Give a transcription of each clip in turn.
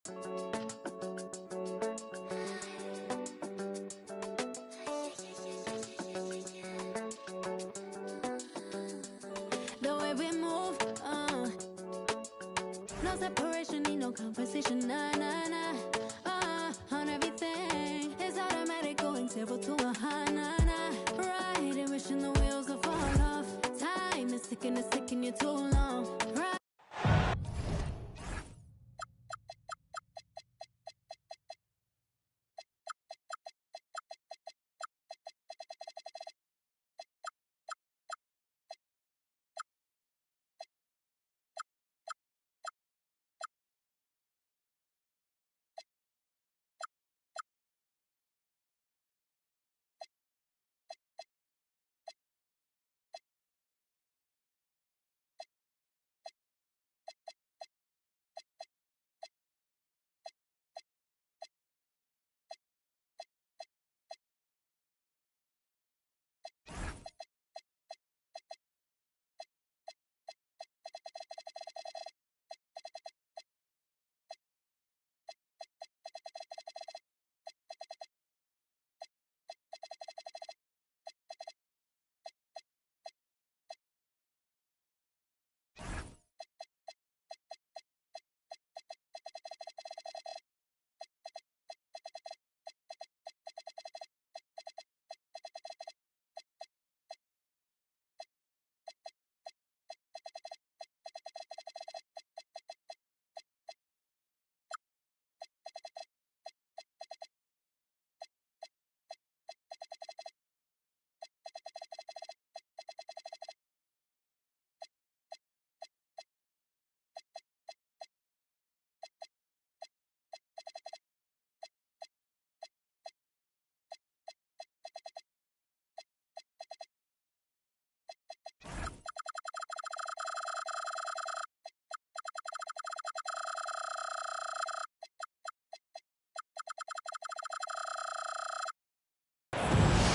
The way we move, no separation, need no conversation, nah, nah, nah. On everything, it's automatic, going 0 to 100, nah, nah. Riding, wishing the wheels will fall off. Time is ticking, it's taking you too long. Right.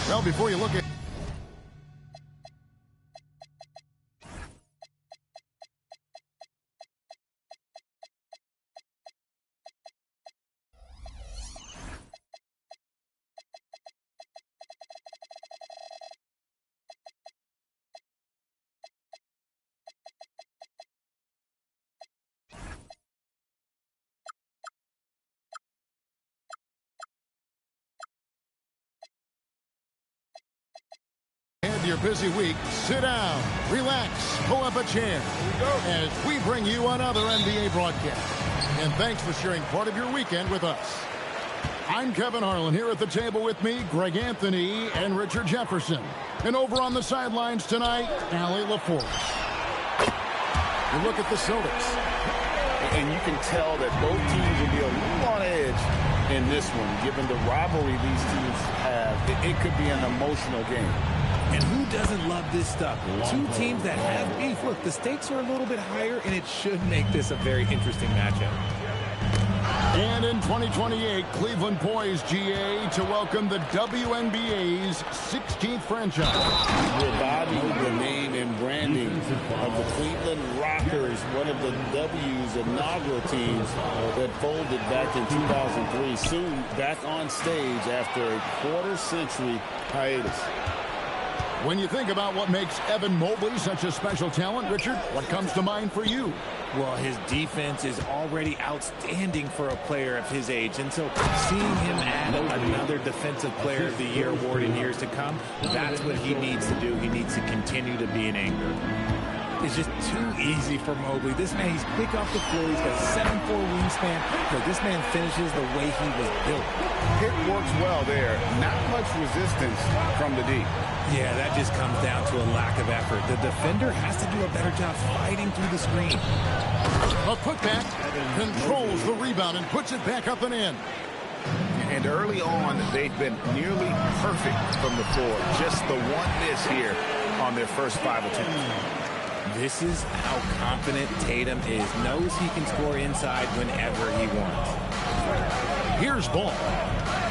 Well, before you look at your busy week, sit down, relax, pull up a chair as we bring you another NBA broadcast. And thanks for sharing part of your weekend with us. I'm Kevin Harlan. Here at the table with me, Greg Anthony and Richard Jefferson. And over on the sidelines tonight, Allie LaForce. You look at the Celtics. And you can tell that both teams will be a little on edge in this one, given the rivalry these teams have. It could be an emotional game. And who doesn't love this stuff? Two teams that have beef. Look, the stakes are a little bit higher, and it should make this a very interesting matchup. And in 2028, Cleveland poised, GA, to welcome the WNBA's 16th franchise. Reviving the name and branding of the Cleveland Rockers, one of the W's inaugural teams that folded back in 2003. Soon back on stage after a quarter-century hiatus. When you think about what makes Evan Mobley such a special talent, Richard, what comes to mind for you? Well, his defense is already outstanding for a player of his age. And so seeing him add another Defensive Player of the Year award in years to come, that's what he needs to do. He needs to continue to be an anchor. It's just too easy for Mobley. This man, he's quick off the floor. He's got a 7'4" wingspan. But this man finishes the way he was built. It works well there. Not much resistance from the D. Yeah, that just comes down to a lack of effort. The defender has to do a better job fighting through the screen. A putback, controls the rebound and puts it back up and in. And early on, they've been nearly perfect from the floor. Just the one miss here on their first 5 attempts. This is how confident Tatum is. Knows he can score inside whenever he wants. Here's ball.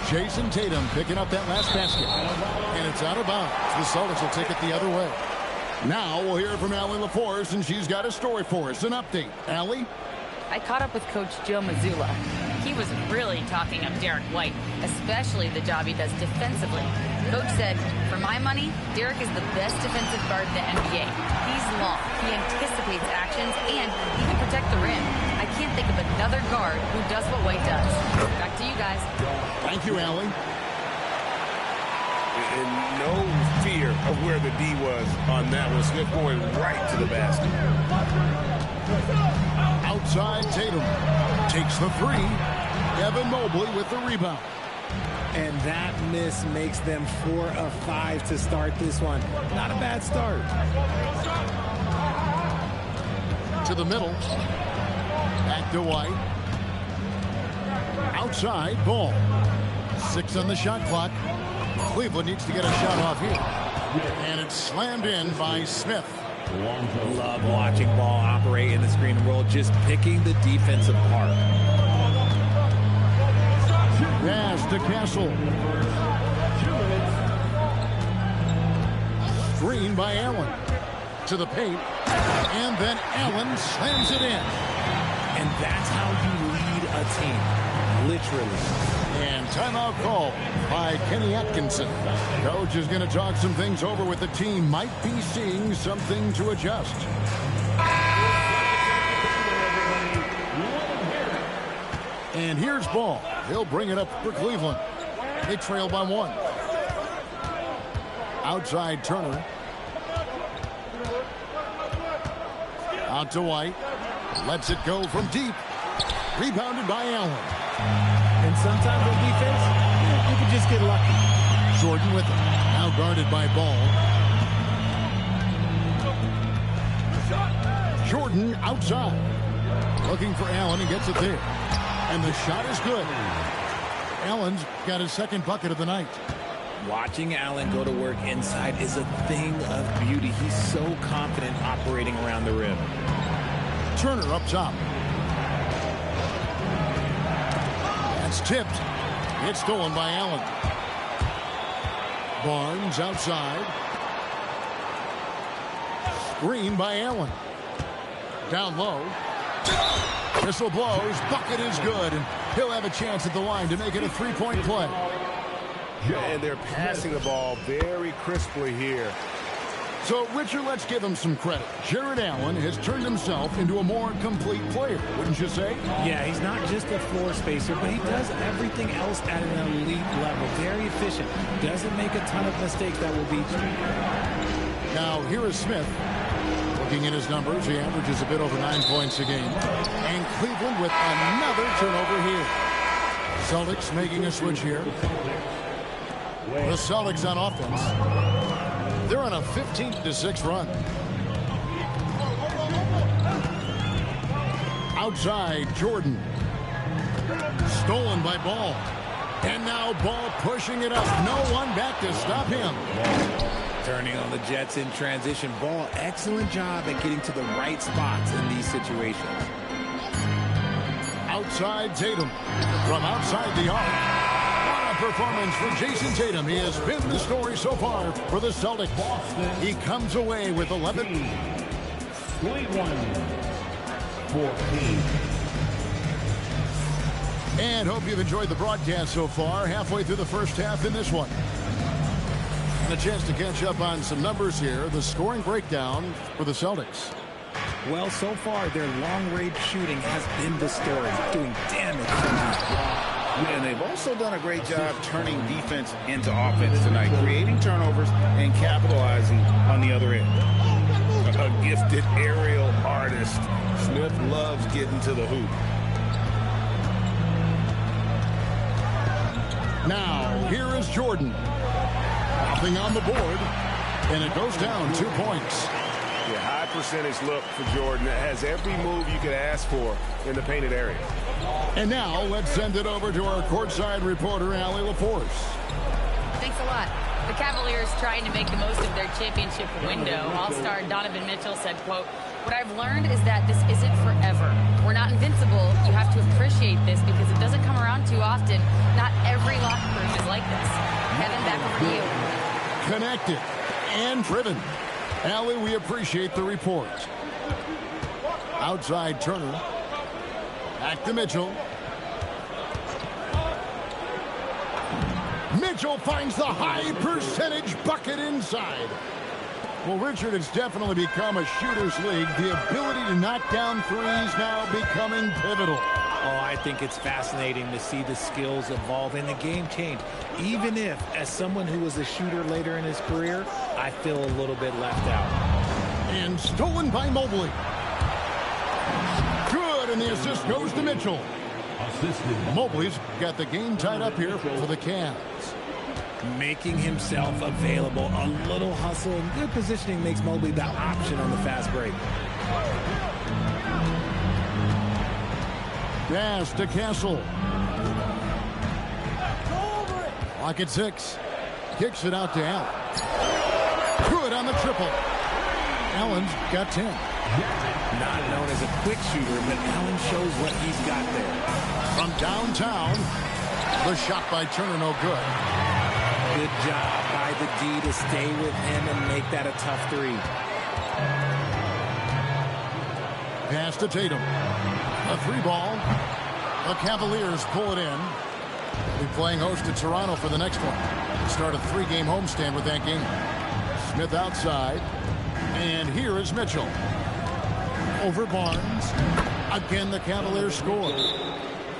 Jason Tatum picking up that last basket. And it's out of bounds. The Celtics will take it the other way. Now we'll hear from Allie LaForce, and she's got a story for us. An update. Allie? I caught up with Coach Joe Mazzulla. he was really talking up Derek White, especially the job he does defensively. Coach said, for my money, Derek is the best defensive guard in the NBA. He's long, he anticipates actions, and he can protect the rim. I can't think of another guard who does what White does. Back to you guys. Thank you, Allie. And no fear of where the D was on that one. Smith going right to the basket. Outside, Tatum takes the three. Evan Mobley with the rebound. And that miss makes them 4 of 5 to start this one. Not a bad start. To the middle. Back to White. Outside, Ball. 6 on the shot clock. Cleveland needs to get a shot off here. And it's slammed in by Smith. Love watching Ball operate in the screen and roll, just picking the defense apart. Pass to Castle. Screen by Allen. To the paint. And then Allen slams it in. And that's how you lead a team. Literally. And timeout call by Kenny Atkinson. Coach is going to talk some things over with the team. Might be seeing something to adjust. And here's Ball. He'll bring it up for Cleveland. They trail by 1. Outside Turner. Out to White. Lets it go from deep. Rebounded by Allen. And sometimes on defense, you can just get lucky. Jordan with it. Now guarded by Ball. Jordan outside. Looking for Allen. He gets it there. And the shot is good. Allen's got his second bucket of the night. Watching Allen go to work inside is a thing of beauty. He's so confident operating around the rim. Turner up top. That's tipped. It's stolen by Allen. Barnes outside. Screen by Allen. Down low. Whistle blows. Bucket is good. And he'll have a chance at the line to make it a three-point play. And they're passing the ball very crisply here. So, Richard, let's give him some credit. Jared Allen has turned himself into a more complete player, wouldn't you say? Yeah, he's not just a floor spacer, but he does everything else at an elite level. Very efficient. Doesn't make a ton of mistakes that will beat you. Now, here is Smith. Looking at his numbers, he averages a bit over 9 points a game. And Cleveland with another turnover here. Celtics making a switch here. The Celtics on offense. They're on a 15-6 run. Outside, Jordan. Stolen by Ball. And now Ball pushing it up. No one back to stop him. Turning on the Jets in transition. Ball, excellent job at getting to the right spots in these situations. Outside, Tatum. From outside the arc. Performance for Jason Tatum. He has been the story so far for the Celtics. He comes away with 11. 14. And hope you've enjoyed the broadcast so far. Halfway through the first half in this one. And a chance to catch up on some numbers here. The scoring breakdown for the Celtics. Well, so far, their long-range shooting has been the story, doing damage from deep. And they've also done a great job turning defense into offense tonight, creating turnovers and capitalizing on the other end. A gifted aerial artist. Smith loves getting to the hoop. Now, here is Jordan. Nothing on the board. And it goes down 2 points. Yeah, high percentage look for Jordan. That has every move you could ask for in the painted area. And now let's send it over to our courtside reporter, Allie LaForce. Thanks a lot. The Cavaliers trying to make the most of their championship window. All-star Donovan Mitchell said, quote, "What I've learned is that this isn't forever. We're not invincible. You have to appreciate this because it doesn't come around too often. Not every locker room is like this." Kevin, back over to you. Connected and driven. Allie, we appreciate the report. Outside Turner. Back to Mitchell. Mitchell finds the high percentage bucket inside. Well, Richard, it's definitely become a shooter's league. The ability to knock down threes now becoming pivotal. Oh, I think it's fascinating to see the skills evolve and the game change. Even if, as someone who was a shooter later in his career, I feel a little bit left out. And stolen by Mobley. Good, and the assist goes to Mitchell. Mobley's got the game tied up here for the Cavs. Making himself available. A little hustle and good positioning makes Mobley the option on the fast break. Pass to Castle. Clock at 6. Kicks it out to Allen. Good on the triple. Allen's got 10. Not known as a quick shooter, but Allen shows what he's got there. From downtown, the shot by Turner no good. Good job by the D to stay with him and make that a tough three. Pass to Tatum. A 3-ball. The Cavaliers pull it in. They'll be playing host to Toronto for the next one. Start a 3-game homestand with that game. Smith outside. And here is Mitchell. Over Barnes. Again, the Cavaliers score.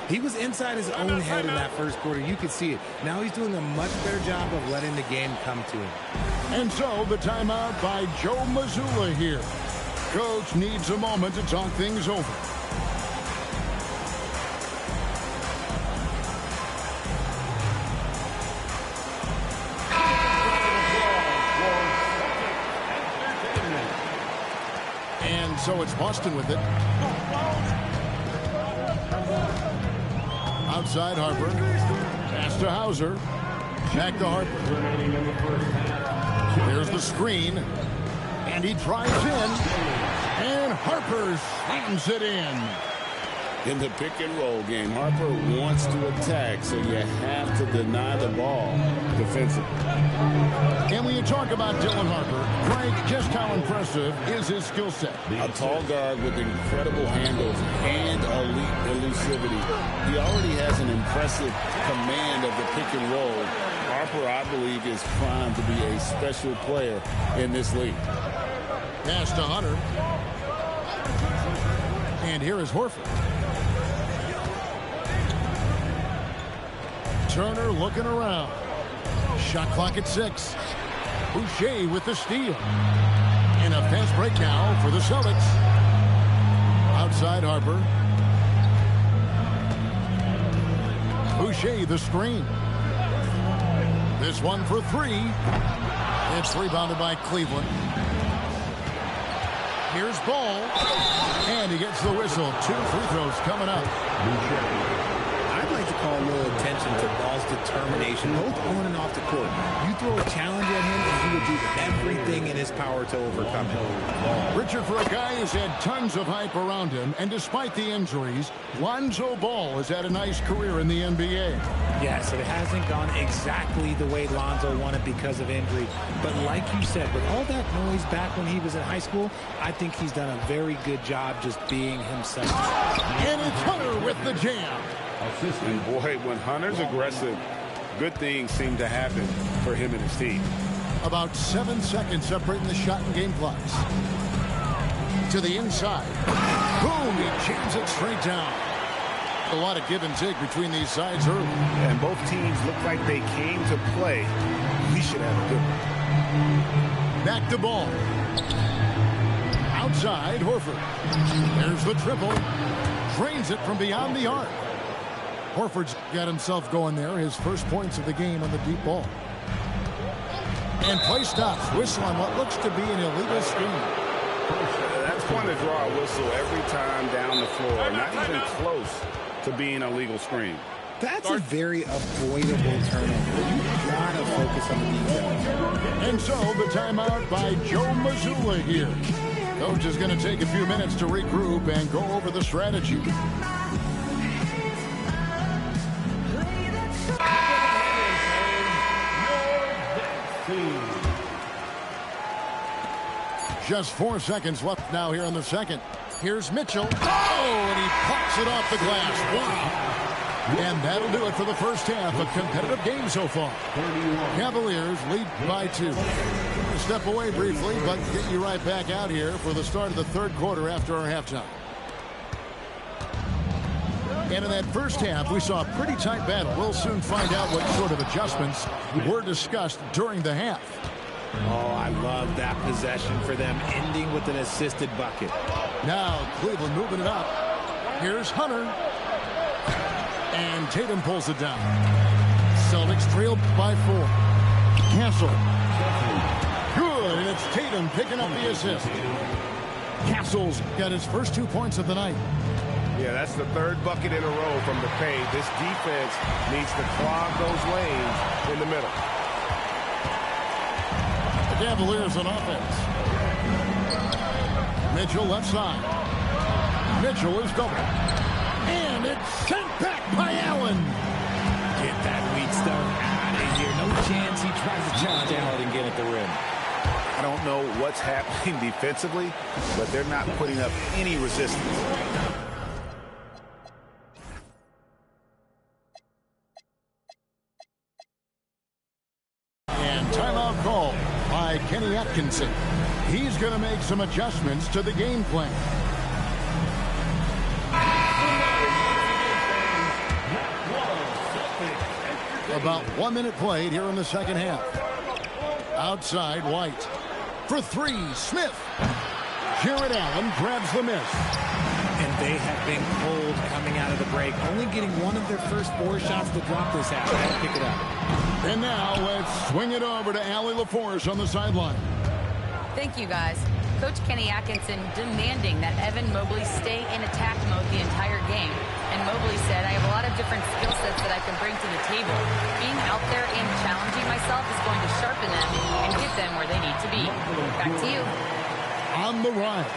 He was inside his own head in that first quarter. You could see it. Now he's doing a much better job of letting the game come to him. And so the timeout by Joe Mazzulla here. Coach needs a moment to talk things over. And so it's Boston with it. Outside Harper. Pass to Hauser. Back to Harper. There's the screen. And he drives in. And Harper slams it in. In the pick and roll game, Harper wants to attack, so you have to deny the ball defensively. And when you talk about Dylan Harper, Frank, just how impressive is his skill set? A tall guard with incredible handles and elite elusivity. He already has an impressive command of the pick and roll. Harper, I believe, is primed to be a special player in this league. Pass to Hunter. And here is Horford. Turner looking around. Shot clock at 6. Boucher with the steal. And a fast break now for the Celtics. Outside Harper. Boucher the screen. This one for 3. It's rebounded by Cleveland. Here's Ball. And he gets the whistle. 2 free throws coming up. I'd like to call a little attention to Ball's determination, both on and off the court. You throw a challenge at him, and he will do everything in his power to overcome it. Richard, for a guy who's had tons of hype around him, and despite the injuries, Lonzo Ball has had a nice career in the NBA. Yes, it hasn't gone exactly the way Lonzo wanted because of injury. But like you said, with all that noise back when he was in high school, I think he's done a very good job just being himself. And it's Hunter with the jam. And boy, when Hunter's aggressive, good things seem to happen for him and his team. About 7 seconds separating the shot and game clocks. To the inside. Boom, he jams it straight down. A lot of give and take between these sides early. And both teams look like they came to play. We should have a good one. Back to Ball. Outside, Horford. There's the triple. Drains it from beyond the arc. Horford's got himself going there. His first points of the game on the deep ball. And play stops. Whistle on what looks to be an illegal screen. That's going to draw a whistle every time down the floor. Not even close to being a legal screen. That's a very avoidable turnover. You gotta focus on the details. And so the timeout by Joe Mazzulla here. Coach is going to take a few minutes to regroup and go over the strategy. Just 4 seconds left now here in the second. Here's Mitchell. Oh, and he pops it off the glass. Wow. And that'll do it for the first half. A competitive game so far. Cavaliers lead by 2. Step away briefly, but get you right back out here for the start of the third quarter after our halftime. And in that first half, we saw a pretty tight battle. We'll soon find out what sort of adjustments were discussed during the half. Oh, I love that possession for them, ending with an assisted bucket. Now Cleveland moving it up. Here's Hunter. And Tatum pulls it down. Celtics trailed by 4. Castle. Good, and it's Tatum picking up the assist. Castle's got his first 2 points of the night. Yeah, that's the third bucket in a row from the paint. This defense needs to clog those lanes in the middle. The Cavaliers on offense. Mitchell left side. Mitchell is double. And it's sent back by Allen. Get that weak stuff out of here. No chance he tries to challenge Allen and get at the rim. I don't know what's happening defensively, but they're not putting up any resistance. And timeout call by Kenny Atkinson. He's going to make some adjustments to the game plan. About 1 minute played here in the second half. Outside, White. For 3, Smith. Jared Allen grabs the miss. And they have been cold coming out of the break. Only getting one of their first 4 shots to drop this half. They had to pick it up. And now let's swing it over to Allie LaForce on the sideline. Thank you, guys. Coach Kenny Atkinson demanding that Evan Mobley stay in attack mode the entire game. And Mobley said, I have a lot of different skill sets that I can bring to the table. Being out there and challenging myself is going to sharpen them and get them where they need to be. Back to you. On the run.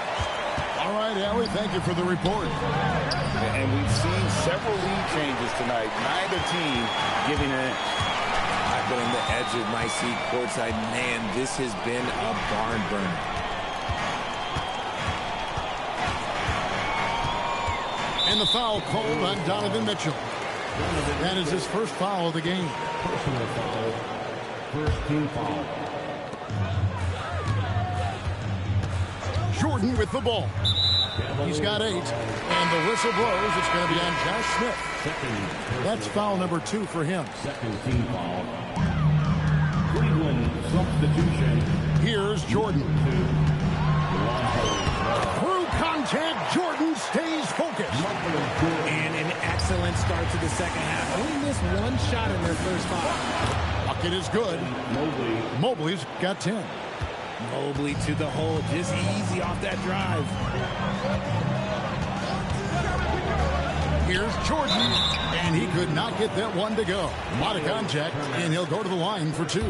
All right, Allie, thank you for the report. And we've seen several lead changes tonight. Neither team giving an inch. I've been on the edge of my seat courtside. Man, this has been a barn burner. And the foul called on Donovan Mitchell. That is his first foul of the game. Personal foul. First team foul. Jordan with the ball. He's got 8. And the whistle blows. It's going to be on Josh Smith. That's foul number 2 for him. Second team foul. Cleveland substitution. Here's Jordan. Through contact, Jordan stays focused. And an excellent start to the second half. Only missed 1 shot in their first 5. Bucket is good. Mobley's got 10. Mobley to the hole, just easy off that drive. Here's Jordan, and he could not get that one to go. A lot of contact, and he'll go to the line for 2.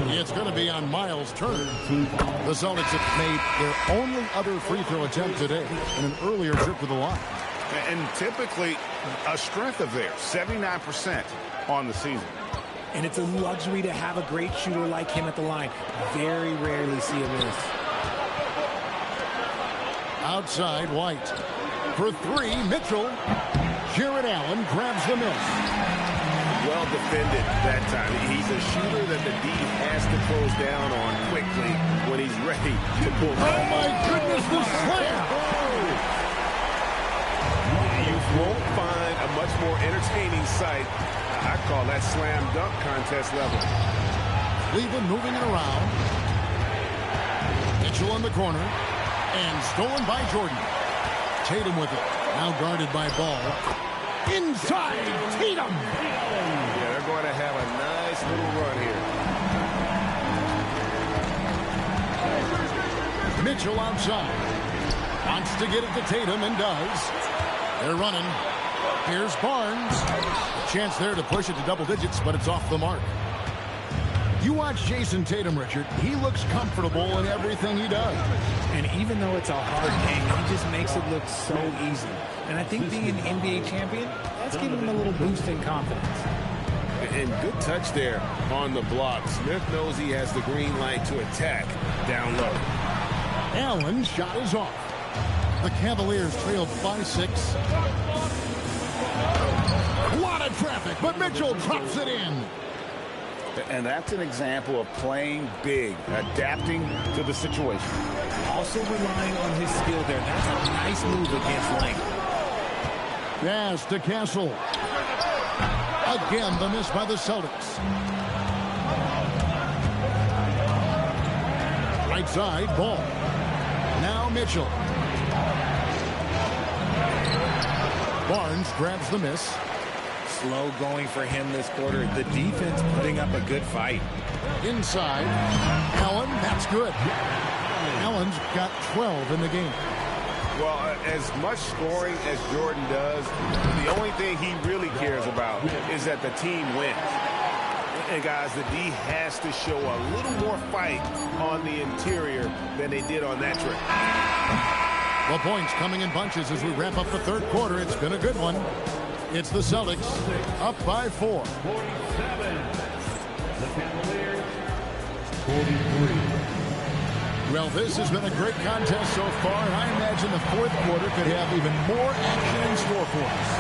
It's going to be on Miles Turner. The Celtics have made their only other free throw attempt today in an earlier trip to the line. And typically, a strength of theirs, 79% on the season. And it's a luxury to have a great shooter like him at the line. Very rarely see a miss. Outside, White. For 3, Mitchell. Jared Allen grabs the miss. Well defended that time. He's a shooter that the D has to close down on quickly when he's ready to pull. Oh, my goodness, the slam! You won't find a much more entertaining sight. I call that slam dunk contest level. Cleveland moving it around. Mitchell in the corner. And stolen by Jordan. Tatum with it. Now guarded by Ball. Inside, Tatum! Yeah, they're going to have a nice little run here. Mitchell outside. Wants to get it to Tatum and does. They're running. Here's Barnes. Chance there to push it to double digits, but it's off the mark. You watch Jason Tatum, Richard. He looks comfortable in everything he does. And even though it's a hard game, he just makes it look so easy. And I think being an NBA champion, that's giving him a little boost in confidence. And good touch there on the block. Smith knows he has the green light to attack down low. Allen's shot is off. The Cavaliers trailed by 6. A lot of traffic, but Mitchell drops it in. And that's an example of playing big, adapting to the situation. Also relying on his skill there. That's a nice move against length. Pass to Castle. Again, the miss by the Celtics. Right side, Ball. Now Mitchell. Barnes grabs the miss. Slow going for him this quarter. The defense putting up a good fight. Inside. Allen, that's good. Allen's got 12 in the game. Well, as much scoring as Jordan does, the only thing he really cares about is that the team wins. And, guys, the D has to show a little more fight on the interior than they did on that trip. Well, points coming in bunches as we wrap up the third quarter. It's been a good one. It's the Celtics up by 4. 47. The Cavaliers, 43. Well, this has been a great contest so far, and I imagine the fourth quarter could have even more action in store for us.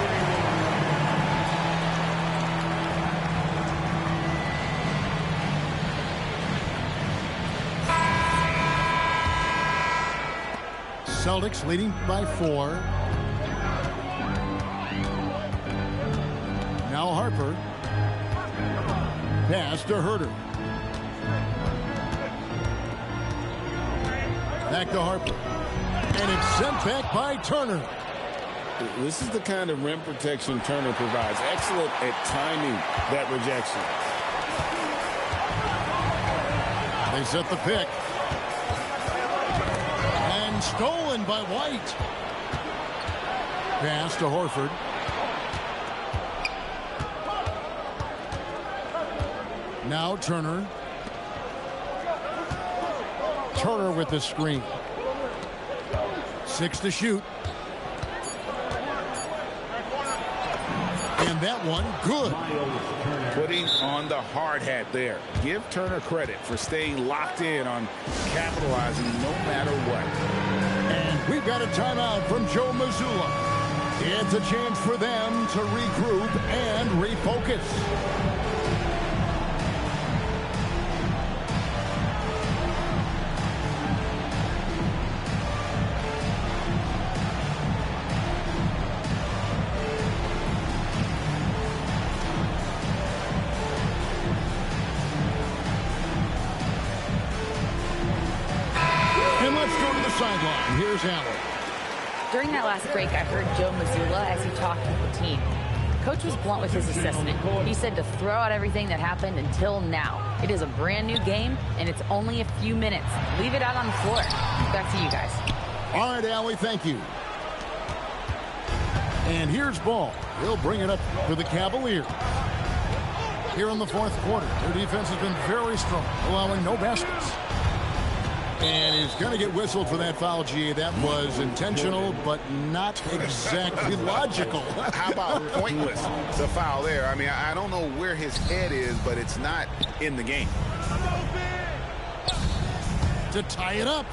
Celtics leading by 4. Now Harper. Pass to Herter. Back to Harper. And it's sent back by Turner. This is the kind of rim protection Turner provides. Excellent at timing that rejection. They set the pick. And stolen by White. Pass to Horford. Now Turner. Turner with the screen. 6 to shoot. And that one, good. Putting on the hard hat there. Give Turner credit for staying locked in on capitalizing no matter what. And we've got a timeout from Joe Mazzulla. It's a chance for them to regroup and refocus. Sideline. Here's Allen. During that last break, I heard Joe Mazzulla as he talked with the team. Coach was blunt with his assessment. He said to throw out everything that happened until now. It is a brand new game, and it's only a few minutes. Leave it out on the floor. Back to you guys. All right, Allie, thank you. And here's Ball. He'll bring it up for the Cavaliers. Here in the fourth quarter, their defense has been very strong, allowing no baskets. And he's going to get whistled for that foul, G. That was intentional, but not exactly logical. How about pointless, the foul there? I mean, I don't know where his head is, but it's not in the game. To tie it up.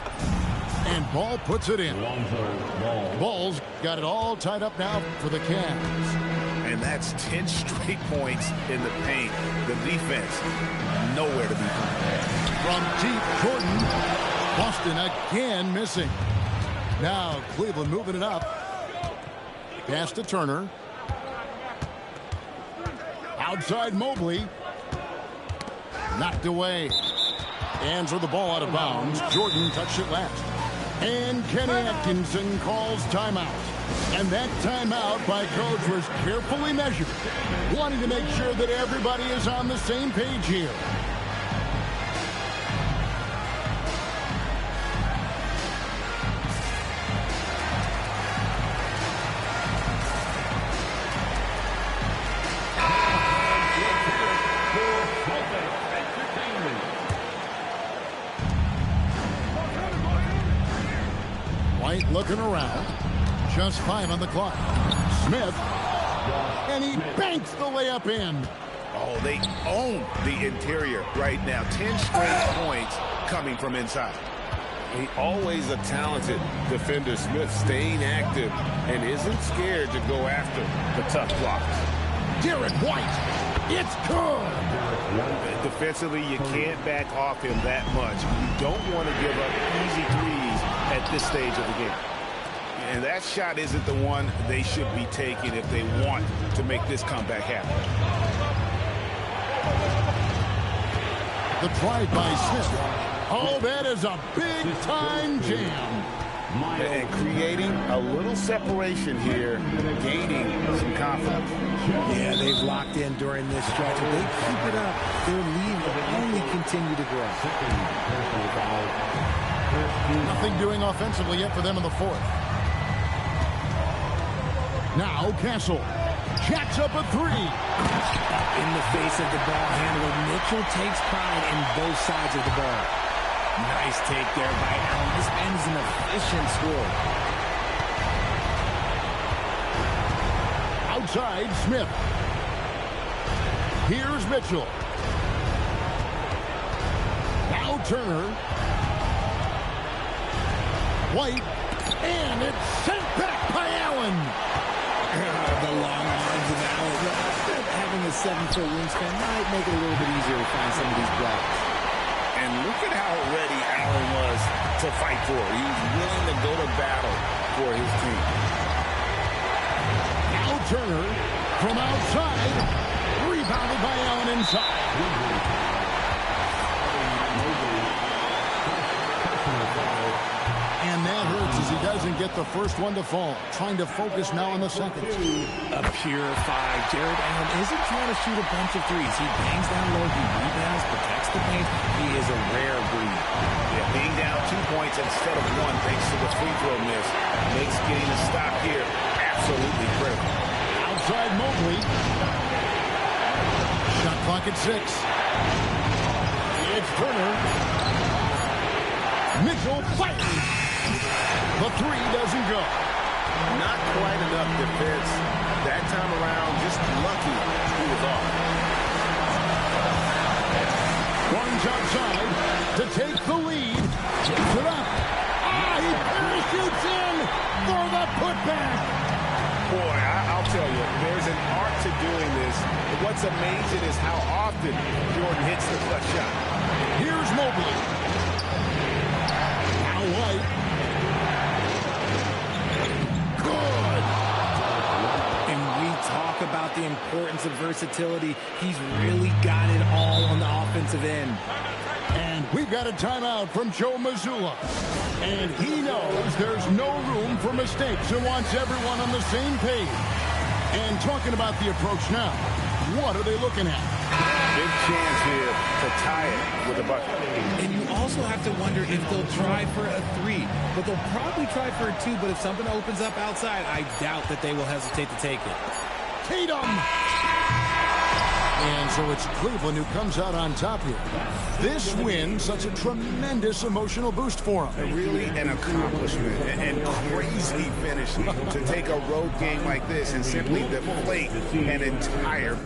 And Ball puts it in. Ball's got it all tied up now for the Cavs. And that's 10 straight points in the paint. The defense, nowhere to be found. From deep, Jordan. Boston again missing. Now Cleveland moving it up. Pass to Turner. Outside Mobley. Knocked away. Hands with the ball out of bounds. Jordan touched it last. And Kenny Atkinson calls timeout. And that timeout by Coach was carefully measured, wanting to make sure that everybody is on the same page here. White looking around. Just 5 on the clock. Smith. And he banks the layup in. Oh, they own the interior right now. 10 straight points coming from inside. He always a talented defender. Smith staying active and isn't scared to go after the tough blocks. Derek White. It's good. Defensively, you can't back off him that much. You don't want to give up easy threes at this stage of the game. And that shot isn't the one they should be taking if they want to make this comeback happen. The drive by Smith. Oh, that is a big-time jam. And creating a little separation here, gaining some confidence. Yeah, they've locked in during this stretch. If they keep it up, their lead will only continue to grow. Nothing doing offensively yet for them in the fourth. Now Castle jacks up a three. In the face of the ball handler, Mitchell takes pride in both sides of the ball. Nice take there by Allen. This man is an efficient scorer. Outside, Smith. Here's Mitchell. Now Turner. White. And it's sent back by Allen. The long arms of Allen. Having a 7-foot wingspan might make it a little bit easier to find some of these blocks. And look at how ready Allen was to fight for it. He was willing to go to battle for his team. Now Turner from outside. Rebounded by Allen inside. And that hurts as he doesn't get the first one to fall. Trying to focus now on the second. A pure 5. Jared Allen isn't trying to shoot a bunch of threes. He bangs down low, he rebounds, protects the paint. He is a rare breed. Yeah, being down 2 points instead of 1 thanks to the free throw miss makes getting a stop here absolutely critical. Outside Mobley. Shot clock at 6. It's Turner. Mitchell fires. The three doesn't go. Not quite enough defense. That time around, just lucky he was off. Barnes outside to take the lead. Gets it up. He parachutes in for the putback. Boy, I'll tell you, there's an art to doing this. What's amazing is how often Jordan hits the clutch shot. Here's Mobley. Now White. Good. And we talk about the importance of versatility. He's really got it all on the offensive end. And we've got a timeout from Joe Mazzulla. And he knows there's no room for mistakes and wants everyone on the same page. And talking about the approach now, what are they looking at? Big chance here to tie it with a bucket. And you also have to wonder if they'll try for a 3. But they'll probably try for a 2. But if something opens up outside, I doubt that they will hesitate to take it. Tatum! And so it's Cleveland who comes out on top here. This win, such a tremendous emotional boost for them. Really an accomplishment and crazy finish to take a road game like this and simply deflate an entire...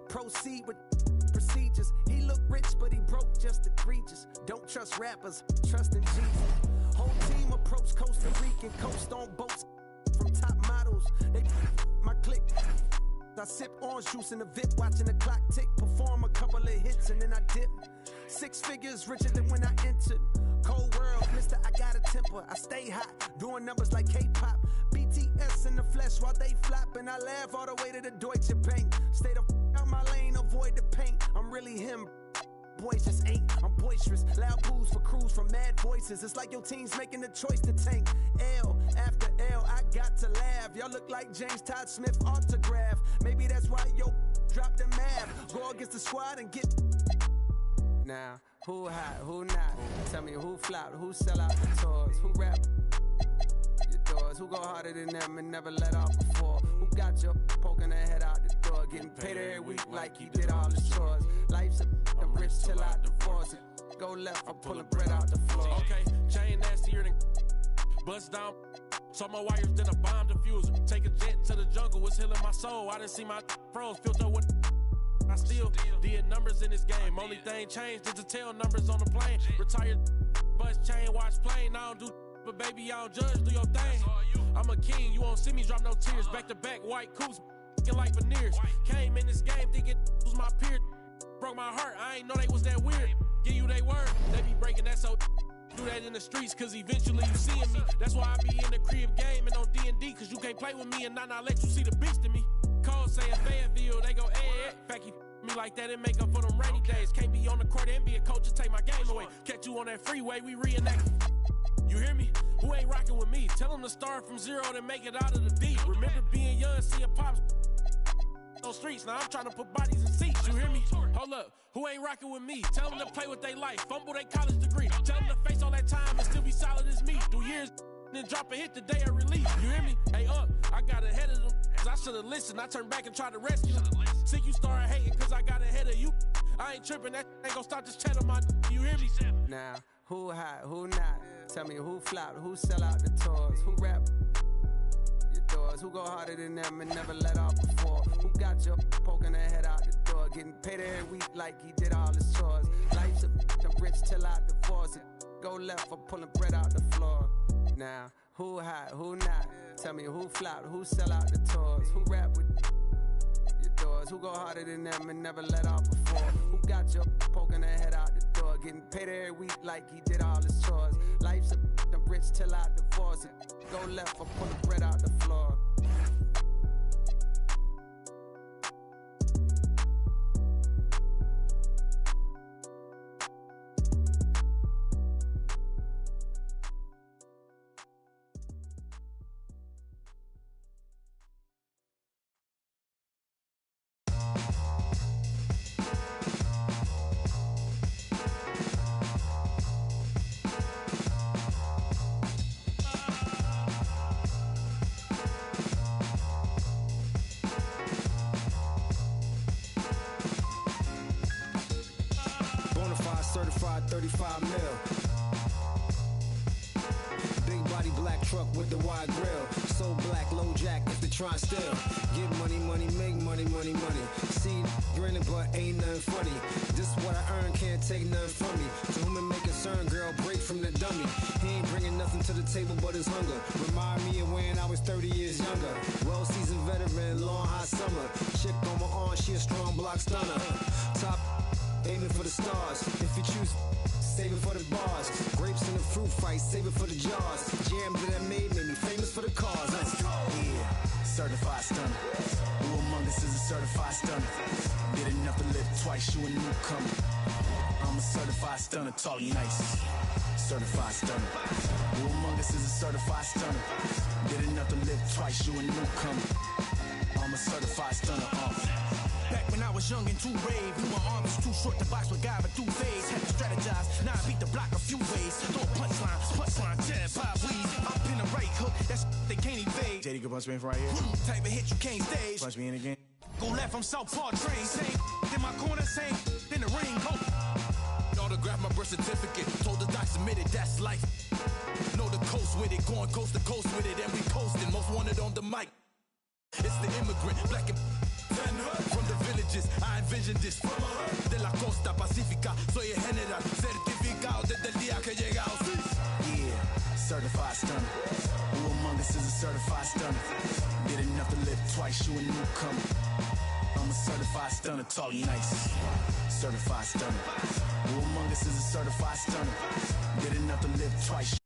Proceed with procedures. He look rich, but he broke just egregious. Don't trust rappers, trust in Jesus. Whole team approach Costa Rican, coast on boats from top models. They my click. I sip orange juice in the VIP, watching the clock tick. Perform a couple of hits and then I dip. 6 figures richer than when I entered. Cold world, mister, I got a temper. I stay hot, doing numbers like K-pop. BTS in the flesh while they flop, and I laugh all the way to the Deutsche Bank. Stay the out my lane, avoid the paint. I'm really him. Boys just ain't. I'm boisterous. Loud boos for crews from mad voices. It's like your team's making the choice to tank. L after L, I got to laugh. Y'all look like James Todd Smith autograph. Maybe that's why yo dropped the math. Go against the squad and get. Now, who hot, who not? Tell me who flopped, who sell out the tours, who rap your doors, who go harder than them and never let off before, who got you poking their head out the door, getting paid every week like you did all the chores. Life's a rich till I divorce it. Go left, I'm pulling bread out the floor. Okay, chain nastier than bust down. So my wires than a bomb diffuser. Take a jet to the jungle, it's healing my soul. I done see my froze filter with. I still did numbers in this game. Only thing changed is the tail numbers on the plane. Retired, bus chain, watch plane. I don't do, but baby, I don't judge, do your thing. I'm a king, you won't see me drop no tears. Back to back, white coops, like veneers. Came in this game thinking was my peer. Broke my heart, I ain't know they was that weird. Give you they word, they be breaking that so. Do that in the streets, cause eventually you seeing me. That's why I be in the crib game and on D&D, cause you can't play with me and not let you see the beast in me. Cole saying Fayetteville, they go, fact you me like that and make up for them rainy days. Can't be on the court and be a coach and take my game away. Catch you on that freeway, we reenact. You hear me? Who ain't rocking with me? Tell them to start from zero and make it out of the deep. Remember being young, seeing pops on streets. Now I'm trying to put bodies in seats. You hear me? Hold up. Who ain't rocking with me? Tell them to play with their life. Fumble their college degree. Tell them to face all that time and still be solid as me. Through years, then drop a hit the day of release. You hear me? Hey, I got ahead of them. I should've listened. I turned back and tried to rescue them. See, you started hating cause I got ahead of you. I ain't tripping. That ain't gon' stop this chat on my. You hear me? Now, who hot, who not? Tell me who flopped, who sell out the tours, who rap your doors, who go harder than them and never let off before, who got you poking their head out the door, getting paid every week like he did all his chores. Life's a rich till I divorce it. Go left, I'm pulling bread out the floor. Now, who hot, who not? Tell me who flopped, who sell out the tours, who rap with your doors, who go harder than them and never let off before, who got you poking their head out the door, getting paid every week like he did all his chores. Life's a rich till I divorce it. Go left, I'm pulling bread out the floor. Certified 35 mil. Big body black truck with the wide grill. So black, low jack if they try still. Get money, money, make money, money, money. See, grinning but ain't nothing funny. This what I earn, can't take nothing from me. To whom it may concern, girl, break from the dummy. He ain't bringing nothing to the table but his hunger. Remind me of when I was 30 years younger. Well-seasoned veteran, long hot summer. Chick on my arm, she a strong block stunner. Top aiming for the stars. If you choose, save it for the bars. Grapes in the fruit fight, save it for the jars. Jams that I made me famous for the cars. Let's go. Yeah, certified stunner. Who among us is a certified stunner? Did enough to live twice, you a newcomer. I'm a certified stunner, talk nice. Certified stunner. Who among us is a certified stunner? Did enough to live twice, you a newcomer. I'm a certified stunner. Back when I was young and too brave, knew my arm was too short to box with guy, but through phase. Had to strategize, now I beat the block a few ways. Throw a punchline, jab, pop, please. Up in the right hook, that's they can't evade. JD, can punch me in from right here. Type of hit you can't stage. Punch me in again. Go left, I'm Southpaw train. Same in my corner, same in the ring. Go. Autograph my birth certificate. Told the doc submitted, that's life. Know the coast with it, going coast to coast with it, and we coasting. Most wanted on the mic. It's the immigrant, black and from the villages, I envisioned this. De la costa pacífica, soy el general, certificado desde el día que llegamos. Yeah, certified stunner. Who among us is a certified stunner? Did enough to live twice, you a newcomer. I'm a certified stunner, talk nice. Certified stunner. Who among us is a certified stunner? Did enough to live twice.